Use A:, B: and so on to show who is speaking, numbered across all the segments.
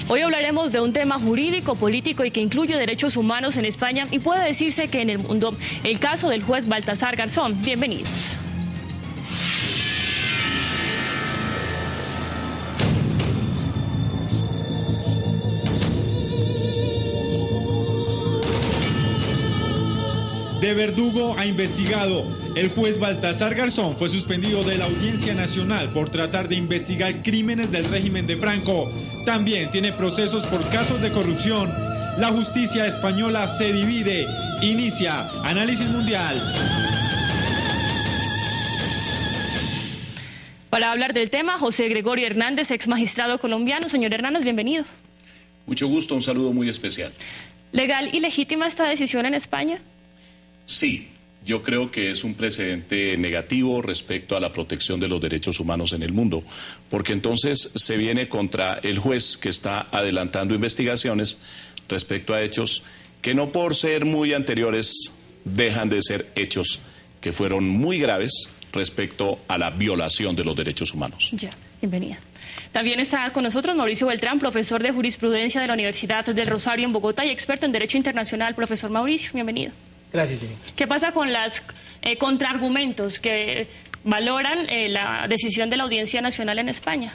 A: Hoy hablaremos de un tema jurídico, político y que incluye derechos humanos en España y puede decirse que en el mundo. El caso del juez Baltasar Garzón. Bienvenidos.
B: De verdugo a investigado. El juez Baltasar Garzón fue suspendido de la Audiencia Nacional por tratar de investigar crímenes del régimen de Franco. También tiene procesos por casos de corrupción. La justicia española se divide. Inicia Análisis Mundial.
A: Para hablar del tema, José Gregorio Hernández, ex magistrado colombiano. Señor Hernández, bienvenido.
C: Mucho gusto, un saludo muy especial.
A: ¿Legal y legítima esta decisión en España?
C: Sí, yo creo que es un precedente negativo respecto a la protección de los derechos humanos en el mundo, porque entonces se viene contra el juez que está adelantando investigaciones respecto a hechos que no por ser muy anteriores dejan de ser hechos que fueron muy graves respecto a la violación de los derechos humanos.
A: Ya, bienvenida. También está con nosotros Mauricio Beltrán, profesor de jurisprudencia de la Universidad del Rosario en Bogotá y experto en Derecho Internacional. Profesor Mauricio, bienvenido.
D: Gracias, Jenny.
A: ¿Qué pasa con los contraargumentos que valoran la decisión de la Audiencia Nacional en España?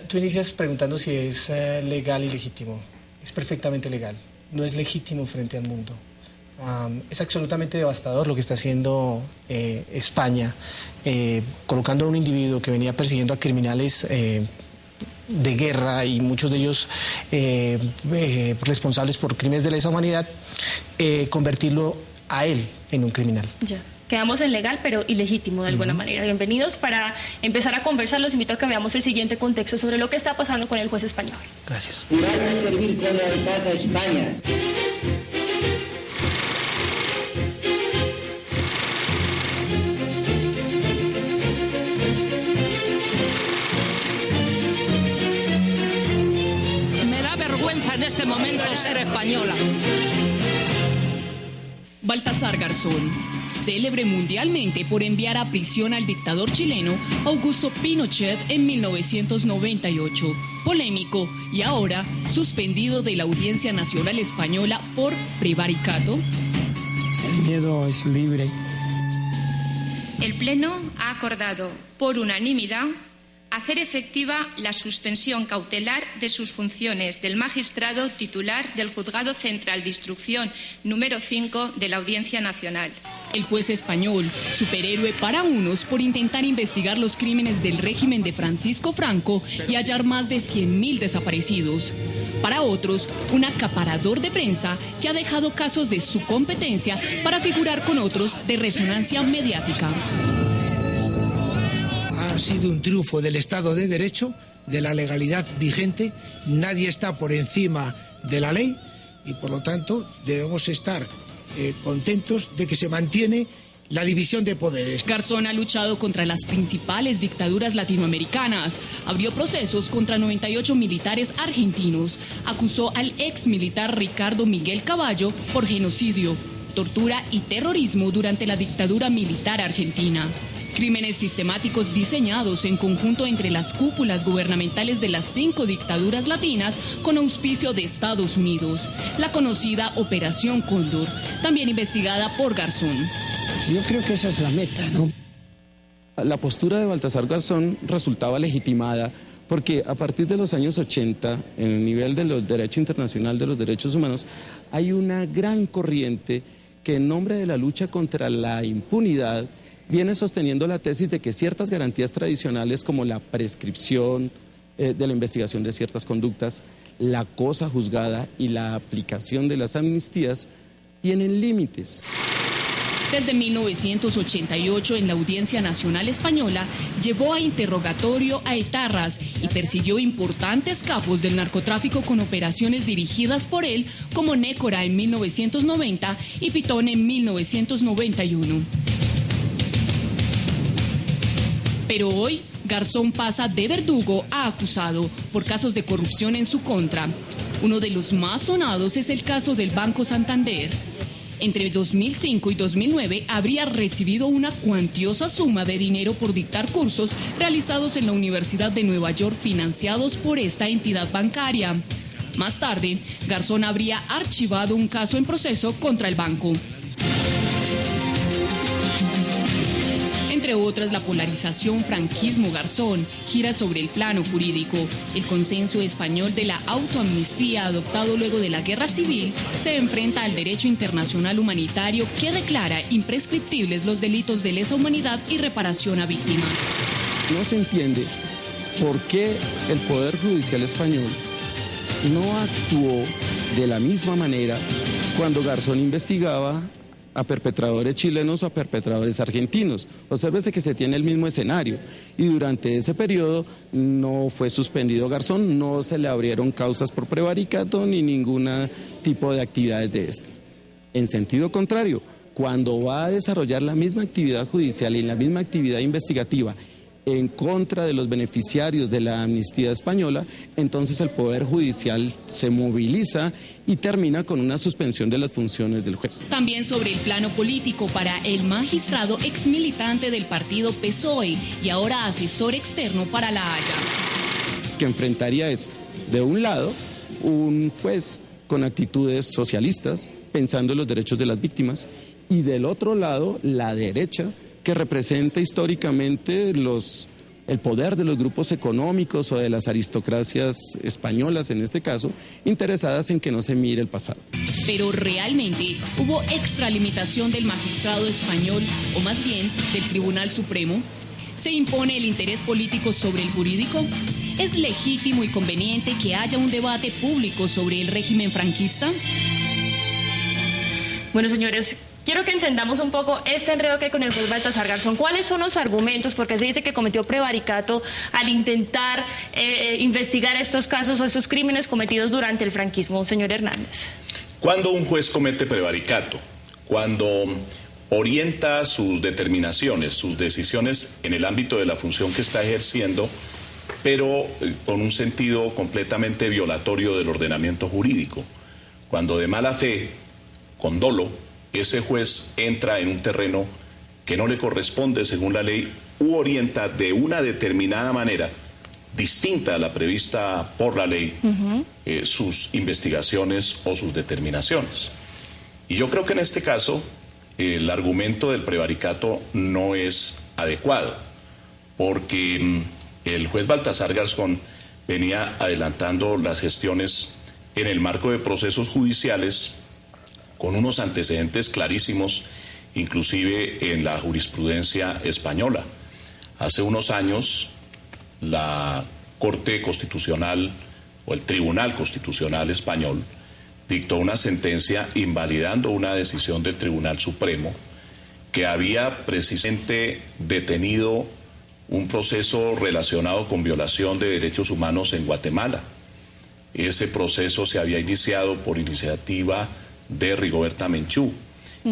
D: Tú inicias preguntando si es legal y legítimo. Es perfectamente legal. No es legítimo frente al mundo. Es absolutamente devastador lo que está haciendo España, colocando a un individuo que venía persiguiendo a criminales de guerra y muchos de ellos responsables por crímenes de lesa humanidad, convertirlo a él en un criminal.
A: Ya. Quedamos en legal, pero ilegítimo de alguna manera. Bienvenidos. Para empezar a conversar, los invito a que veamos el siguiente contexto sobre lo que está pasando con el juez español.
D: Gracias.
E: Jurar servir con lealtad a España.
F: En este momento ser española.
G: Baltasar Garzón, célebre mundialmente por enviar a prisión al dictador chileno Augusto Pinochet en 1998, polémico y ahora suspendido de la Audiencia Nacional Española por prevaricato.
H: El miedo es libre.
I: El Pleno ha acordado por unanimidad hacer efectiva la suspensión cautelar de sus funciones del magistrado titular del Juzgado Central de Instrucción número 5 de la Audiencia Nacional.
G: El juez español, superhéroe para unos por intentar investigar los crímenes del régimen de Francisco Franco y hallar más de 100.000 desaparecidos. Para otros, un acaparador de prensa que ha dejado casos de su competencia para figurar con otros de resonancia mediática.
J: Ha sido un triunfo del Estado de Derecho, de la legalidad vigente. Nadie está por encima de la ley y, por lo tanto, debemos estar contentos de que se mantiene la división de poderes.
G: Garzón ha luchado contra las principales dictaduras latinoamericanas, abrió procesos contra 98 militares argentinos, acusó al ex militar Ricardo Miguel Cavallo por genocidio, tortura y terrorismo durante la dictadura militar argentina. Crímenes sistemáticos diseñados en conjunto entre las cúpulas gubernamentales de las 5 dictaduras latinas con auspicio de Estados Unidos. La conocida Operación Cóndor, también investigada por Garzón.
H: Yo creo que esa es la meta, ¿no?
K: La postura de Baltasar Garzón resultaba legitimada porque a partir de los años 80, en el nivel del derecho internacional de los derechos humanos, hay una gran corriente que en nombre de la lucha contra la impunidad viene sosteniendo la tesis de que ciertas garantías tradicionales como la prescripción de la investigación de ciertas conductas, la cosa juzgada y la aplicación de las amnistías tienen límites.
G: Desde 1988, en la Audiencia Nacional Española, llevó a interrogatorio a etarras y persiguió importantes capos del narcotráfico con operaciones dirigidas por él, como Nécora en 1990 y Pitón en 1991. Pero hoy, Garzón pasa de verdugo a acusado por casos de corrupción en su contra. Uno de los más sonados es el caso del Banco Santander. Entre 2005 y 2009 habría recibido una cuantiosa suma de dinero por dictar cursos realizados en la Universidad de Nueva York financiados por esta entidad bancaria. Más tarde, Garzón habría archivado un caso en proceso contra el banco. Entre otras, la polarización franquismo-Garzón gira sobre el plano jurídico. El consenso español de la autoamnistía adoptado luego de la Guerra Civil se enfrenta al derecho internacional humanitario que declara imprescriptibles los delitos de lesa humanidad y reparación a víctimas.
K: No se entiende por qué el Poder Judicial español no actuó de la misma manera cuando Garzón investigaba a perpetradores chilenos o a perpetradores argentinos. Obsérvese que se tiene el mismo escenario y durante ese periodo no fue suspendido Garzón, no se le abrieron causas por prevaricato ni ningún tipo de actividades de este. En sentido contrario, cuando va a desarrollar la misma actividad judicial y la misma actividad investigativa en contra de los beneficiarios de la amnistía española, entonces el Poder Judicial se moviliza y termina con una suspensión de las funciones del juez.
G: También sobre el plano político para el magistrado exmilitante del partido PSOE y ahora asesor externo para La Haya.
K: Que enfrentaría es, de un lado, un juez con actitudes socialistas, pensando en los derechos de las víctimas, y del otro lado, la derecha, que representa históricamente el poder de los grupos económicos o de las aristocracias españolas, en este caso, interesadas en que no se mire el pasado.
G: Pero realmente hubo extralimitación del magistrado español, o más bien del Tribunal Supremo. ¿Se impone el interés político sobre el jurídico? ¿Es legítimo y conveniente que haya un debate público sobre el régimen franquista?
A: Bueno, señores, quiero que entendamos un poco este enredo que hay con el juez Baltasar Garzón. ¿Cuáles son los argumentos? Porque se dice que cometió prevaricato al intentar investigar estos casos o estos crímenes cometidos durante el franquismo. Señor Hernández.
C: Cuando un juez comete prevaricato, cuando orienta sus determinaciones, sus decisiones en el ámbito de la función que está ejerciendo, pero con un sentido completamente violatorio del ordenamiento jurídico, cuando de mala fe, con dolo, ese juez entra en un terreno que no le corresponde según la ley u orienta de una determinada manera distinta a la prevista por la ley sus investigaciones o sus determinaciones. Y yo creo que en este caso el argumento del prevaricato no es adecuado, porque el juez Baltasar Garzón venía adelantando las gestiones en el marco de procesos judiciales con unos antecedentes clarísimos, inclusive en la jurisprudencia española. Hace unos años, la Corte Constitucional o el Tribunal Constitucional Español dictó una sentencia invalidando una decisión del Tribunal Supremo que había precisamente detenido un proceso relacionado con violación de derechos humanos en Guatemala. Ese proceso se había iniciado por iniciativa de Rigoberta Menchú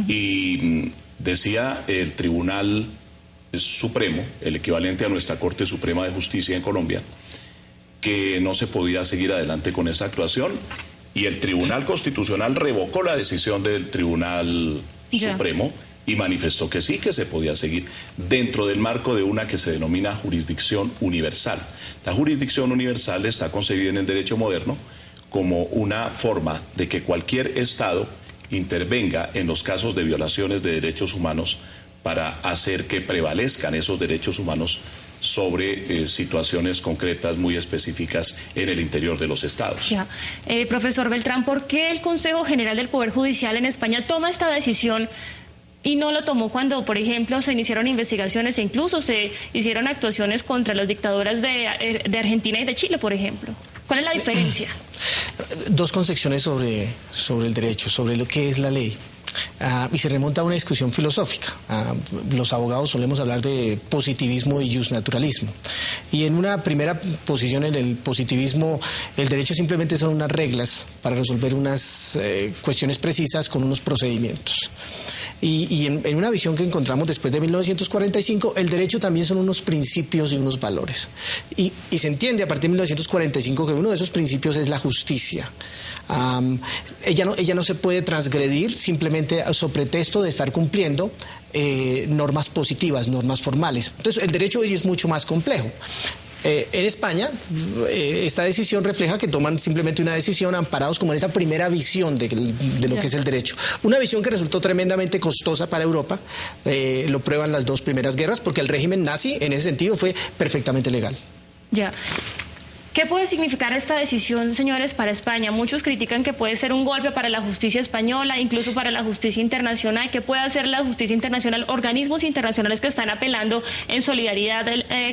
C: y decía el Tribunal Supremo, el equivalente a nuestra Corte Suprema de Justicia en Colombia, que no se podía seguir adelante con esa actuación, y el Tribunal Constitucional revocó la decisión del Tribunal Supremo y manifestó que sí, que se podía seguir dentro del marco de una que se denomina jurisdicción universal. La jurisdicción universal está concebida en el derecho moderno como una forma de que cualquier Estado intervenga en los casos de violaciones de derechos humanos para hacer que prevalezcan esos derechos humanos sobre situaciones concretas muy específicas en el interior de los estados.
A: Profesor Beltrán, ¿por qué el Consejo General del Poder Judicial en España toma esta decisión y no lo tomó cuando, por ejemplo, se iniciaron investigaciones e incluso se hicieron actuaciones contra las dictaduras de Argentina y de Chile, por ejemplo? ¿Cuál es la diferencia?
D: Dos concepciones sobre el derecho, sobre lo que es la ley. Y se remonta a una discusión filosófica. Los abogados solemos hablar de positivismo y justnaturalismo. Y en una primera posición, en el positivismo, el derecho simplemente son unas reglas para resolver unas cuestiones precisas con unos procedimientos. Y en una visión que encontramos después de 1945, el derecho también son unos principios y unos valores. Y se entiende a partir de 1945 que uno de esos principios es la justicia. Ella no se puede transgredir simplemente sobre pretexto de estar cumpliendo normas positivas, normas formales. Entonces, el derecho hoy es mucho más complejo. En España, esta decisión refleja que toman simplemente una decisión amparados como en esa primera visión de lo que es el derecho. Una visión que resultó tremendamente costosa para Europa, lo prueban las dos primeras guerras, porque el régimen nazi en ese sentido fue perfectamente legal.
A: Ya. ¿Qué puede significar esta decisión, señores, para España? Muchos critican que puede ser un golpe para la justicia española, incluso para la justicia internacional. ¿Qué puede hacer la justicia internacional? Organismos internacionales que están apelando en solidaridad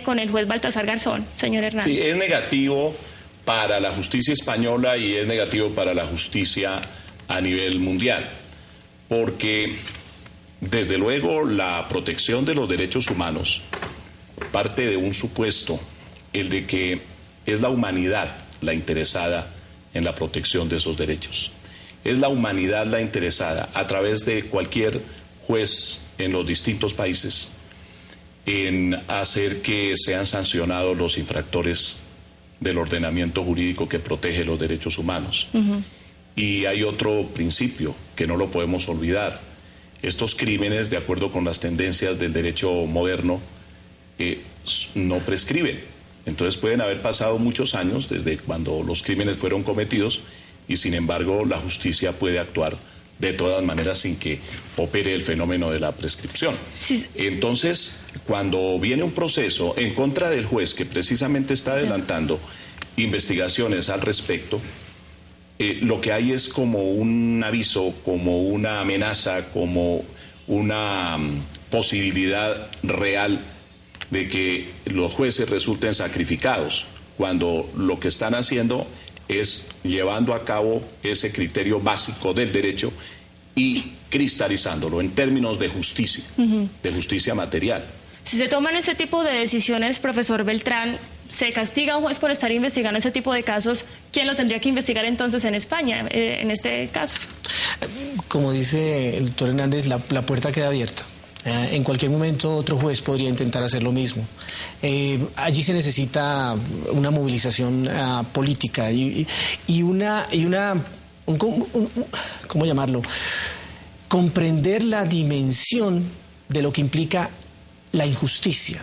A: con el juez Baltasar Garzón, señor Hernández.
C: Sí, es negativo para la justicia española y es negativo para la justicia a nivel mundial, porque desde luego la protección de los derechos humanos parte de un supuesto, el de que es la humanidad la interesada en la protección de esos derechos. Es la humanidad la interesada, a través de cualquier juez en los distintos países, en hacer que sean sancionados los infractores del ordenamiento jurídico que protege los derechos humanos. Y hay otro principio que no lo podemos olvidar. Estos crímenes, de acuerdo con las tendencias del derecho moderno, no prescriben. Entonces pueden haber pasado muchos años desde cuando los crímenes fueron cometidos y sin embargo la justicia puede actuar de todas maneras sin que opere el fenómeno de la prescripción. Sí. Entonces, cuando viene un proceso en contra del juez que precisamente está adelantando investigaciones al respecto, lo que hay es como un aviso, como una amenaza, como una posibilidad real de que los jueces resulten sacrificados, cuando lo que están haciendo es llevando a cabo ese criterio básico del derecho y cristalizándolo en términos de justicia, de justicia material.
A: Si se toman ese tipo de decisiones, profesor Beltrán, ¿se castiga a un juez por estar investigando ese tipo de casos? ¿Quién lo tendría que investigar entonces en España, en este caso?
D: Como dice el doctor Hernández, la puerta queda abierta. En cualquier momento otro juez podría intentar hacer lo mismo. Allí se necesita una movilización política y ¿cómo llamarlo? Comprender la dimensión de lo que implica la injusticia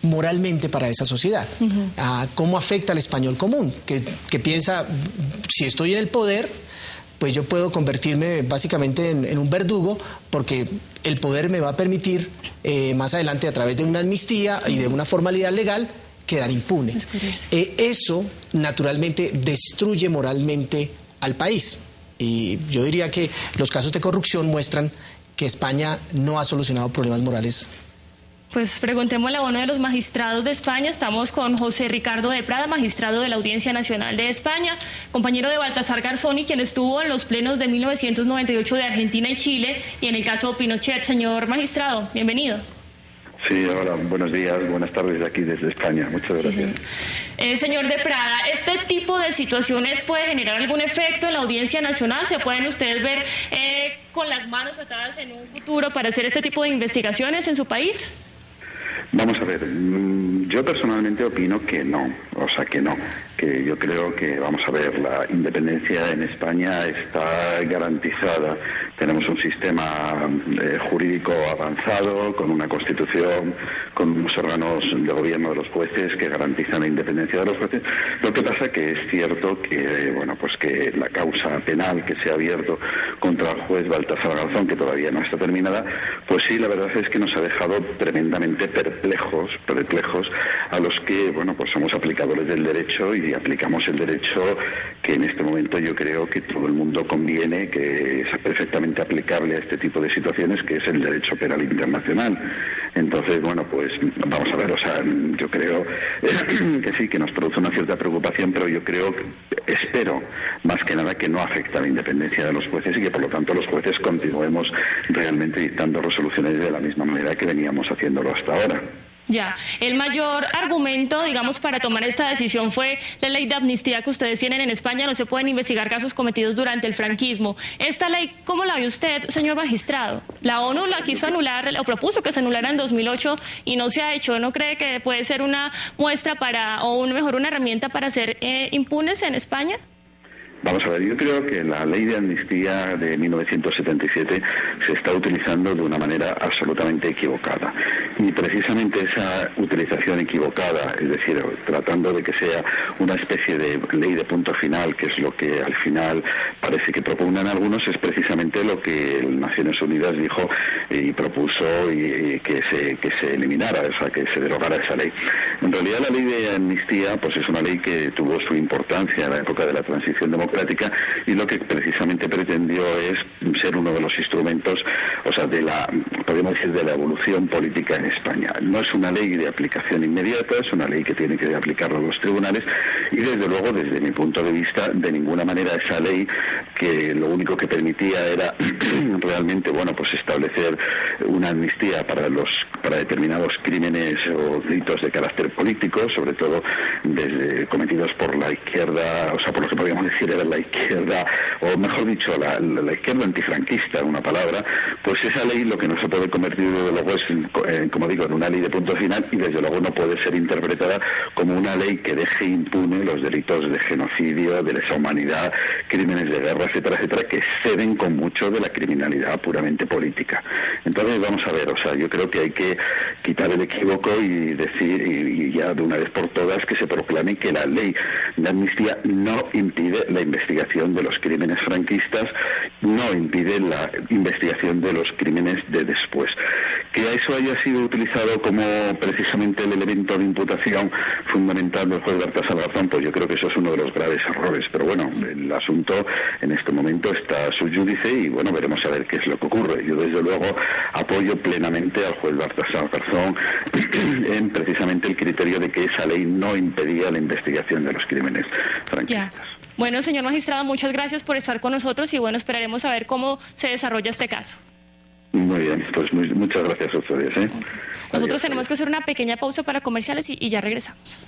D: moralmente para esa sociedad. ¿Cómo afecta al español común? Que piensa, si estoy en el poder, pues yo puedo convertirme básicamente en un verdugo, porque el poder me va a permitir más adelante, a través de una amnistía y de una formalidad legal, quedar impune. Eso naturalmente destruye moralmente al país. Y yo diría que los casos de corrupción muestran que España no ha solucionado problemas morales.
A: Pues preguntémosle a uno de los magistrados de España. Estamos con José Ricardo de Prada, magistrado de la Audiencia Nacional de España, compañero de Baltasar Garzón y quien estuvo en los plenos de 1998 de Argentina y Chile y en el caso Pinochet. Señor magistrado, bienvenido.
L: Sí, hola, buenos días, buenas tardes aquí desde España. Muchas gracias.
A: Sí. Señor de Prada, ¿este tipo de situaciones puede generar algún efecto en la Audiencia Nacional? ¿Se pueden ustedes ver con las manos atadas en un futuro para hacer este tipo de investigaciones en su país?
L: Vamos a ver, yo personalmente opino que no, que yo creo que, vamos a ver, la independencia en España está garantizada. Tenemos un sistema jurídico avanzado, con una constitución, con unos órganos de gobierno de los jueces que garantizan la independencia de los jueces. Lo que pasa que es cierto que, que la causa penal que se ha abierto contra el juez Baltasar Garzón, que todavía no está terminada, pues sí, la verdad es que nos ha dejado tremendamente perplejos a los que, somos aplicadores del derecho y aplicamos el derecho que en este momento yo creo que todo el mundo conviene, que es perfectamente aplicable a este tipo de situaciones, que es el derecho penal internacional. Entonces, vamos a ver, yo creo que sí, que nos produce una cierta preocupación, pero yo espero más que nada que no afecte a la independencia de los jueces y que por lo tanto los jueces continuemos realmente dictando resoluciones de la misma manera que veníamos haciéndolo hasta ahora.
A: Ya, el mayor argumento, digamos, para tomar esta decisión fue la ley de amnistía que ustedes tienen en España. No se pueden investigar casos cometidos durante el franquismo. Esta ley, ¿cómo la ve usted, señor magistrado? La ONU la quiso anular, o propuso que se anulara en 2008 y no se ha hecho. ¿No cree que puede ser una muestra para, o mejor, una herramienta para ser impunes en España?
L: Vamos a ver, yo creo que la ley de amnistía de 1977 se está utilizando de una manera absolutamente equivocada. Y precisamente esa utilización equivocada, es decir, tratando de que sea una especie de ley de punto final, que es lo que al final parece que propugnan algunos, es precisamente lo que Naciones Unidas dijo y propuso y que se eliminara, o sea, que se derogara esa ley. En realidad la ley de amnistía pues es una ley que tuvo su importancia en la época de la transición democrática y lo que precisamente pretendió es ser uno de los instrumentos, o sea, podemos decir, de la evolución política en España. No es una ley de aplicación inmediata, es una ley que tiene que aplicarla los tribunales y desde luego, desde mi punto de vista, de ninguna manera esa ley, que lo único que permitía era realmente, bueno, pues establecer una amnistía para determinados crímenes o delitos de carácter político, sobre todo cometidos por la izquierda, o sea, por lo que podríamos decir era la izquierda, o mejor dicho, la izquierda antifranquista, en una palabra. Pues esa ley lo que no se puede convertir desde luego es, como digo, en una ley de punto final, y desde luego no puede ser interpretada como una ley que deje impune los delitos de genocidio, de lesa humanidad, crímenes de guerra, etcétera, etcétera, que exceden con mucho de la criminalidad puramente política. Entonces, vamos a ver, o sea, yo creo que hay que quitar el equívoco y decir, y ya de una vez por todas, que se proclame que la ley de amnistía no impide la investigación de los crímenes franquistas, no impide la investigación de los crímenes de después. Que eso haya sido utilizado como precisamente el elemento de imputación fundamentando el juez Baltasar Garzón, pues yo creo que eso es uno de los graves errores. Pero bueno, el asunto en este momento está sub judice y bueno, veremos a ver qué es lo que ocurre. Yo desde luego apoyo plenamente al juez Baltasar Garzón en precisamente el criterio de que esa ley no impedía la investigación de los crímenes franquistas.
A: Ya. Bueno, señor magistrado, muchas gracias por estar con nosotros y bueno, esperaremos a ver cómo se desarrolla este caso.
L: Muy bien, pues muchas gracias a ustedes.
A: Nosotros tenemos que hacer una pequeña pausa para comerciales y ya regresamos.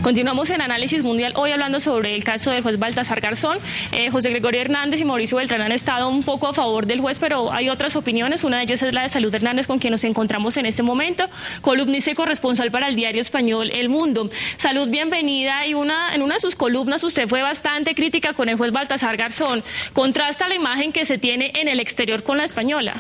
A: Continuamos en Análisis Mundial, hoy hablando sobre el caso del juez Baltasar Garzón. José Gregorio Hernández y Mauricio Beltrán han estado un poco a favor del juez, pero hay otras opiniones. Una de ellas es la de Salud Hernández, con quien nos encontramos en este momento, columnista y corresponsal para el diario español El Mundo. Salud, bienvenida. Y en una de sus columnas usted fue bastante crítica con el juez Baltasar Garzón. Contrasta la imagen que se tiene en el exterior con la española.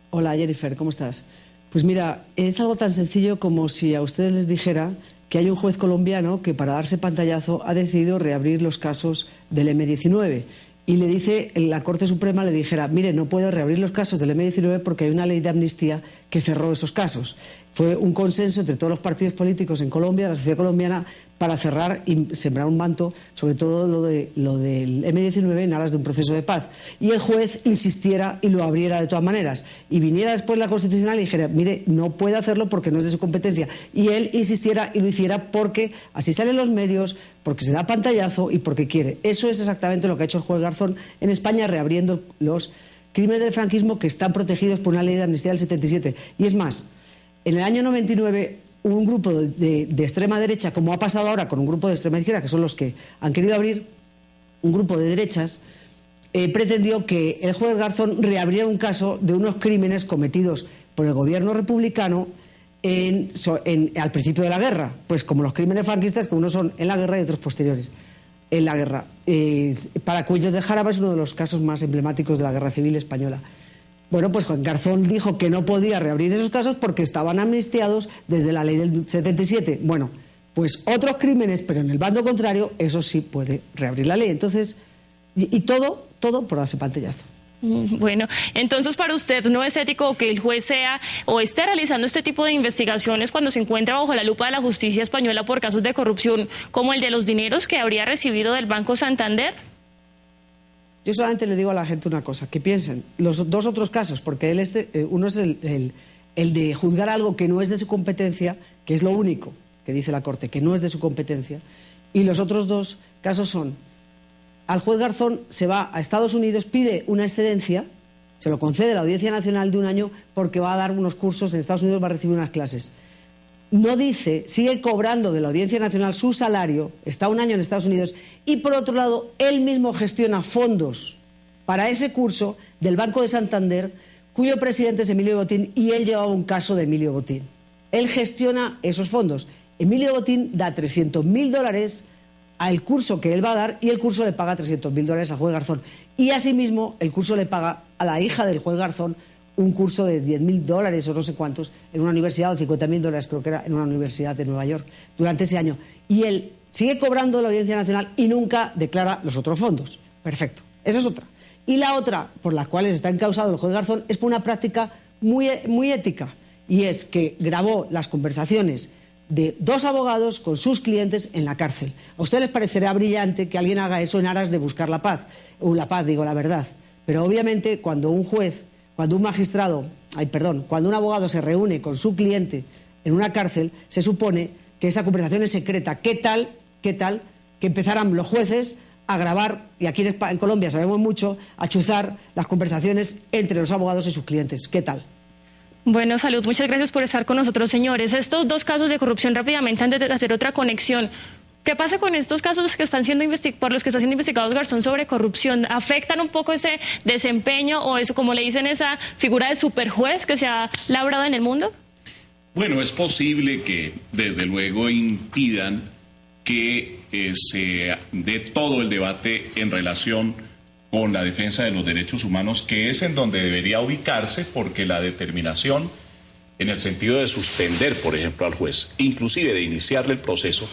M: Hola Jennifer, ¿cómo estás? Pues mira, es algo tan sencillo como si a ustedes les dijera que hay un juez colombiano que para darse pantallazo ha decidido reabrir los casos del M-19 y le dice, la Corte Suprema le dijera, mire, no puede reabrir los casos del M-19 porque hay una ley de amnistía que cerró esos casos. Fue un consenso entre todos los partidos políticos en Colombia, la sociedad colombiana, para cerrar y sembrar un manto, sobre todo lo del M-19 en aras de un proceso de paz. Y el juez insistiera y lo abriera de todas maneras. Y viniera después la Constitucional y dijera, mire, no puede hacerlo porque no es de su competencia. Y él insistiera y lo hiciera porque así salen los medios, porque se da pantallazo y porque quiere. Eso es exactamente lo que ha hecho el juez Garzón en España, reabriendo los crímenes del franquismo que están protegidos por una ley de amnistía del 77. Y es más, en el año 99... un grupo de extrema derecha, como ha pasado ahora con un grupo de extrema izquierda, que son los que han querido abrir, un grupo de derechas, pretendió que el juez Garzón reabriera un caso de unos crímenes cometidos por el gobierno republicano al principio de la guerra, pues como los crímenes franquistas, que unos son en la guerra y otros posteriores en la guerra. Para Cuellos de Jaraba es uno de los casos más emblemáticos de la Guerra Civil Española. Bueno, pues Juan Garzón dijo que no podía reabrir esos casos porque estaban amnistiados desde la ley del 77. Bueno, pues otros crímenes, pero en el bando contrario, eso sí puede reabrir la ley. Entonces, y todo por darse pantallazo.
A: Bueno, entonces para usted no es ético que el juez sea o esté realizando este tipo de investigaciones cuando se encuentra bajo la lupa de la justicia española por casos de corrupción como el de los dineros que habría recibido del Banco Santander.
M: Yo solamente le digo a la gente una cosa, que piensen los dos otros casos, porque uno es el de juzgar algo que no es de su competencia, que es lo único que dice la Corte, que no es de su competencia, y los otros dos casos son: al juez Garzón se va a Estados Unidos, pide una excedencia, se lo concede la Audiencia Nacional de 1 año porque va a dar unos cursos en Estados Unidos, va a recibir unas clases. No dice, sigue cobrando de la Audiencia Nacional su salario, está 1 año en Estados Unidos, y por otro lado, él mismo gestiona fondos para ese curso del Banco de Santander, cuyo presidente es Emilio Botín, y él llevaba un caso de Emilio Botín. Él gestiona esos fondos. Emilio Botín da $300.000 al curso que él va a dar, y el curso le paga $300.000 al juez Garzón. Y asimismo, el curso le paga a la hija del juez Garzón un curso de $10.000 o no sé cuántos en una universidad, o $50.000 creo que era en una universidad de Nueva York, durante ese año. Y él sigue cobrando de la Audiencia Nacional y nunca declara los otros fondos. Perfecto. Esa es otra. Y la otra, por la cual está encausado el juez Garzón, es por una práctica muy ética, y es que grabó las conversaciones de 2 abogados con sus clientes en la cárcel. A ustedes les parecerá brillante que alguien haga eso en aras de buscar la paz, la verdad. Pero obviamente cuando un juez, cuando un abogado se reúne con su cliente en una cárcel, se supone que esa conversación es secreta. ¿Qué tal que empezaran los jueces a grabar, y aquí en Colombia sabemos mucho, a chuzar las conversaciones entre los abogados y sus clientes? ¿Qué tal?
A: Bueno, Salud, muchas gracias por estar con nosotros, señores. Estos 2 casos de corrupción, rápidamente, antes de hacer otra conexión. ¿Qué pasa con estos casos que están siendo por los que está siendo investigados Garzón sobre corrupción? ¿Afectan un poco ese desempeño o eso, como le dicen, esa figura de superjuez que se ha labrado en el mundo?
C: Bueno, es posible que desde luego impidan que se dé todo el debate en relación con la defensa de los derechos humanos, que es en donde debería ubicarse, porque la determinación en el sentido de suspender, por ejemplo, al juez, inclusive de iniciarle el proceso,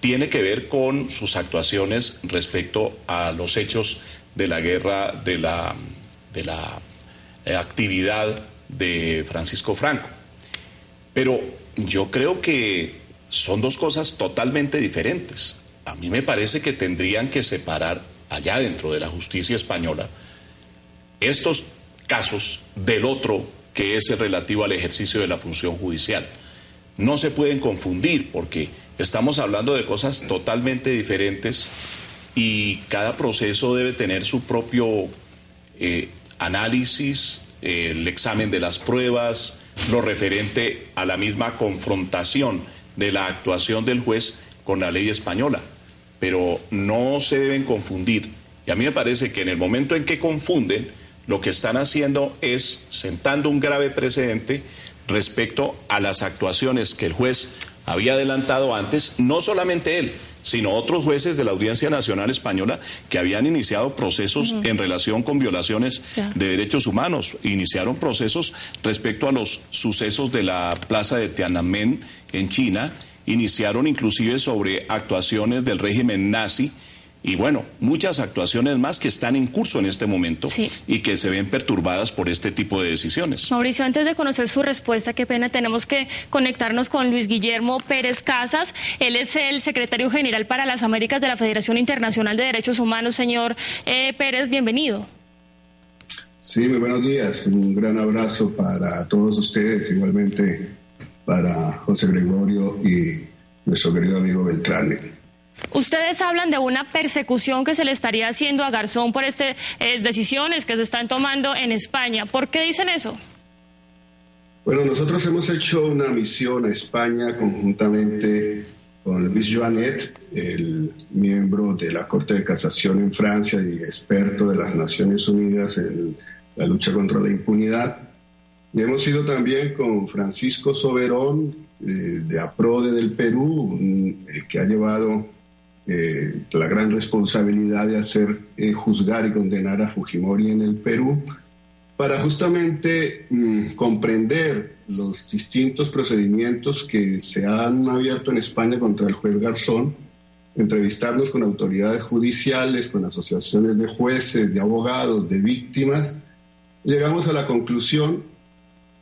C: tiene que ver con sus actuaciones respecto a los hechos de la guerra, de la actividad de Francisco Franco. Pero yo creo que son 2 cosas totalmente diferentes. A mí me parece que tendrían que separar allá dentro de la justicia española estos casos del otro, que es el relativo al ejercicio de la función judicial. No se pueden confundir, porque estamos hablando de cosas totalmente diferentes y cada proceso debe tener su propio análisis, el examen de las pruebas, lo referente a la misma confrontación de la actuación del juez con la ley española. Pero no se deben confundir. Y a mí me parece que en el momento en que confunden, lo que están haciendo es sentando un grave precedente respecto a las actuaciones que el juez había adelantado antes, no solamente él, sino otros jueces de la Audiencia Nacional Española que habían iniciado procesos en relación con violaciones de derechos humanos. Iniciaron procesos respecto a los sucesos de la plaza de Tiananmen en China, iniciaron inclusive sobre actuaciones del régimen nazi, y bueno, muchas actuaciones más que están en curso en este momento y que se ven perturbadas por este tipo de decisiones.
A: Mauricio, antes de conocer su respuesta, qué pena, tenemos que conectarnos con Luis Guillermo Pérez Casas. Él es el secretario general para las Américas de la Federación Internacional de Derechos Humanos. Señor Pérez, bienvenido.
N: Sí, muy buenos días. Un gran abrazo para todos ustedes, igualmente para José Gregorio y nuestro querido amigo Beltrán.
A: Ustedes hablan de una persecución que se le estaría haciendo a Garzón por decisiones que se están tomando en España. ¿Por qué dicen eso?
N: Bueno, nosotros hemos hecho una misión a España conjuntamente con Luis Joanet, el miembro de la Corte de Casación en Francia y experto de las Naciones Unidas en la lucha contra la impunidad. Y hemos ido también con Francisco Soberón, de APRODE del Perú, el que ha llevado la gran responsabilidad de hacer juzgar y condenar a Fujimori en el Perú, para justamente comprender los distintos procedimientos que se han abierto en España contra el juez Garzón, entrevistarnos con autoridades judiciales, con asociaciones de jueces, de abogados, de víctimas. Llegamos a la conclusión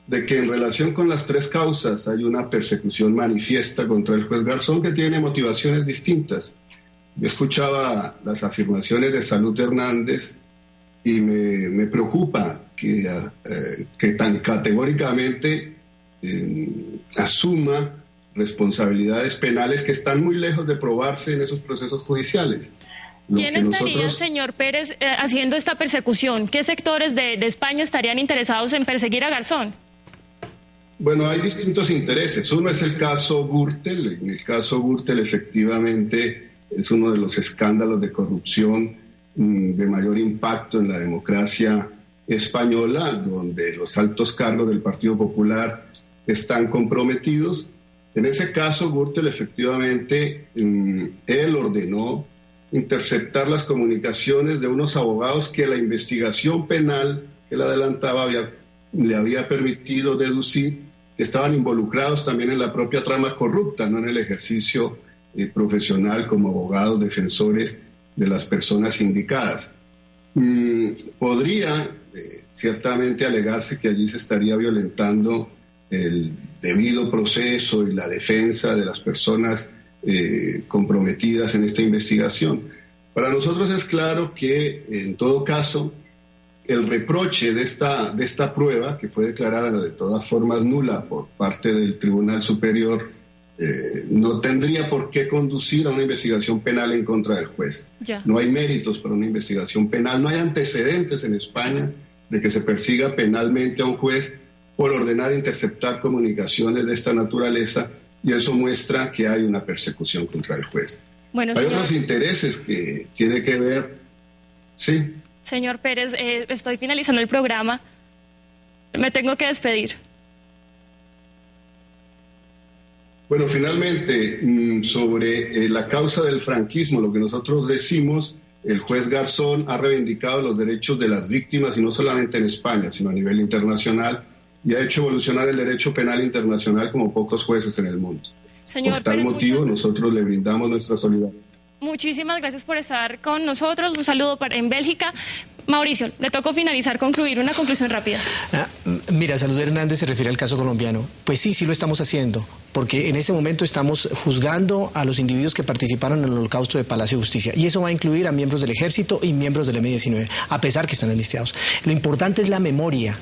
N: de que en relación con las tres causas hay una persecución manifiesta contra el juez Garzón que tiene motivaciones distintas. Yo escuchaba las afirmaciones de Salud Hernández y me preocupa que tan categóricamente asuma responsabilidades penales que están muy lejos de probarse en esos procesos judiciales.
A: ¿Quién estaría, señor Pérez, haciendo esta persecución? ¿Qué sectores de España estarían interesados en perseguir a Garzón?
N: Bueno, hay distintos intereses. Uno es el caso Gürtel. En el caso Gürtel, efectivamente, es uno de los escándalos de corrupción de mayor impacto en la democracia española, donde los altos cargos del Partido Popular están comprometidos. En ese caso, Gürtel, efectivamente, él ordenó interceptar las comunicaciones de unos abogados que la investigación penal que él adelantaba le había permitido deducir que estaban involucrados también en la propia trama corrupta, no en el ejercicio profesional como abogados defensores de las personas indicadas. Podría ciertamente alegarse que allí se estaría violentando el debido proceso y la defensa de las personas comprometidas en esta investigación. Para nosotros es claro que, en todo caso, el reproche de esta prueba, que fue declarada de todas formas nula por parte del Tribunal Superior, no tendría por qué conducir a una investigación penal en contra del juez.
A: Ya.
N: No hay méritos para una investigación penal, no hay antecedentes en España de que se persiga penalmente a un juez por ordenar interceptar comunicaciones de esta naturaleza, y eso muestra que hay una persecución contra el juez.
A: Bueno,
N: hay
A: señor,
N: otros intereses que tiene que ver... Sí.
A: Señor Pérez, estoy finalizando el programa. Me tengo que despedir.
N: Bueno, finalmente, sobre la causa del franquismo, lo que nosotros decimos, el juez Garzón ha reivindicado los derechos de las víctimas, y no solamente en España, sino a nivel internacional, y ha hecho evolucionar el derecho penal internacional como pocos jueces en el mundo.
A: Señor
N: Por tal
A: Pérez,
N: motivo, nosotros le brindamos nuestra solidaridad.
A: Muchísimas gracias por estar con nosotros. Un saludo en Bélgica. Mauricio, le tocó concluir una conclusión rápida.
D: Mira, Salud Hernández se refiere al caso colombiano. Pues sí lo estamos haciendo, porque en este momento estamos juzgando a los individuos que participaron en el holocausto de Palacio de Justicia, y eso va a incluir a miembros del Ejército y miembros del M-19, a pesar que están enlistados. Lo importante es la memoria.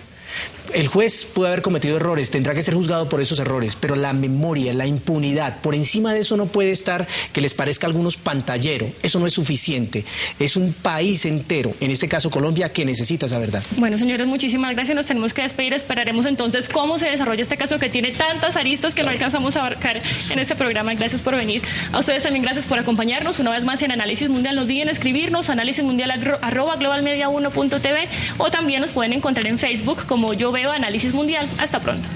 D: El juez puede haber cometido errores, tendrá que ser juzgado por esos errores, pero la memoria, la impunidad, por encima de eso no puede estar que les parezca a algunos pantallero. Eso no es suficiente. Es un país entero, en este caso Colombia, que necesita esa verdad.
A: Bueno, señores, muchísimas gracias. Nos tenemos que despedir. Esperaremos entonces cómo se desarrolla este caso, que tiene tantas aristas que no alcanzamos a abarcar en este programa. Gracias por venir. A ustedes también gracias por acompañarnos una vez más en Análisis Mundial. No olviden escribirnos @globalmedia1.tv, o también nos pueden encontrar en Facebook como Yo Veo Análisis Mundial. Hasta pronto.